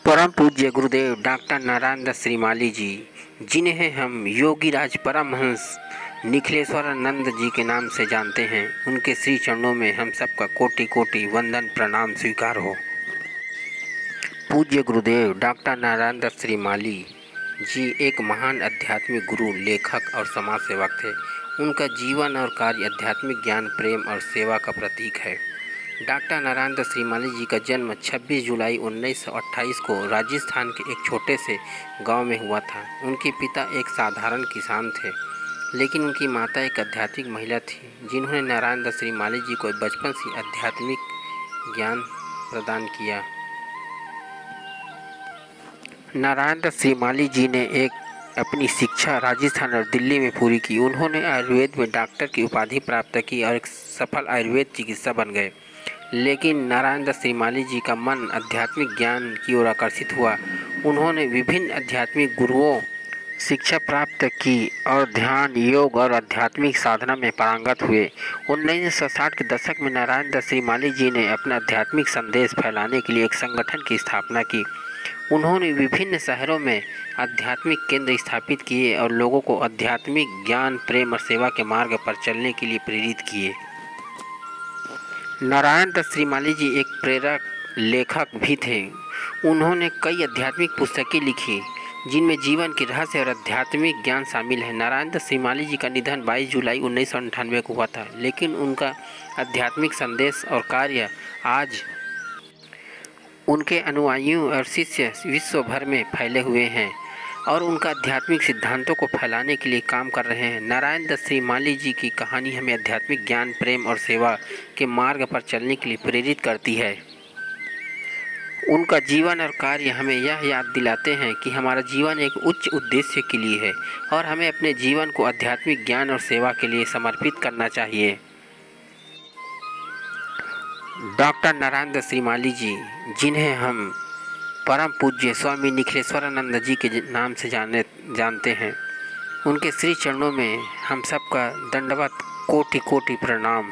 परम पूज्य गुरुदेव डॉक्टर नारायण दत्त श्रीमाली जी, जिन्हें हम योगीराज परमहंस निखिलेश्वरानंद जी के नाम से जानते हैं, उनके श्री चरणों में हम सबका कोटि कोटि वंदन प्रणाम स्वीकार हो। पूज्य गुरुदेव डॉक्टर नारायण दत्त श्रीमाली जी एक महान आध्यात्मिक गुरु, लेखक और समाज सेवक थे। उनका जीवन और कार्य आध्यात्मिक ज्ञान, प्रेम और सेवा का प्रतीक है। डॉक्टर नारायण दत्त श्रीमाली जी का जन्म 26 जुलाई 1928 को राजस्थान के एक छोटे से गांव में हुआ था। उनके पिता एक साधारण किसान थे, लेकिन उनकी माता एक आध्यात्मिक महिला थी, जिन्होंने नारायण दत्त श्रीमाली जी को बचपन से आध्यात्मिक ज्ञान प्रदान किया। नारायण दत्त श्रीमाली जी ने अपनी शिक्षा राजस्थान और दिल्ली में पूरी की। उन्होंने आयुर्वेद में डॉक्टर की उपाधि प्राप्त की और एक सफल आयुर्वेद चिकित्सक बन गए। लेकिन नारायण दत्त श्रीमाली जी का मन आध्यात्मिक ज्ञान की ओर आकर्षित हुआ। उन्होंने विभिन्न आध्यात्मिक गुरुओं शिक्षा प्राप्त की और ध्यान, योग और आध्यात्मिक साधना में पारंगत हुए। 1960 के दशक में नारायण दत्त श्रीमाली जी ने अपना आध्यात्मिक संदेश फैलाने के लिए एक संगठन की स्थापना की। उन्होंने विभिन्न शहरों में आध्यात्मिक केंद्र स्थापित किए और लोगों को आध्यात्मिक ज्ञान, प्रेम और सेवा के मार्ग पर चलने के लिए प्रेरित किए। नारायण दत्त श्रीमाली जी एक प्रेरक लेखक भी थे। उन्होंने कई आध्यात्मिक पुस्तकें लिखी, जिनमें जीवन के रहस्य और आध्यात्मिक ज्ञान शामिल है। नारायण दत्त श्रीमाली जी का निधन 22 जुलाई 1998 को हुआ था, लेकिन उनका आध्यात्मिक संदेश और कार्य आज उनके अनुयायियों और शिष्य विश्व भर में फैले हुए हैं और उनका आध्यात्मिक सिद्धांतों को फैलाने के लिए काम कर रहे हैं। नारायण दत्त श्रीमाली जी की कहानी हमें आध्यात्मिक ज्ञान, प्रेम और सेवा के मार्ग पर चलने के लिए प्रेरित करती है। उनका जीवन और कार्य हमें यह याद दिलाते हैं कि हमारा जीवन एक उच्च उद्देश्य के लिए है और हमें अपने जीवन को आध्यात्मिक ज्ञान और सेवा के लिए समर्पित करना चाहिए। डॉक्टर नारायण दत्त श्रीमाली जी, जिन्हें हम परम पूज्य स्वामी निखिलेश्वरानंद जी के नाम से जानते हैं, उनके श्री चरणों में हम सबका दंडवत कोटि कोटि प्रणाम।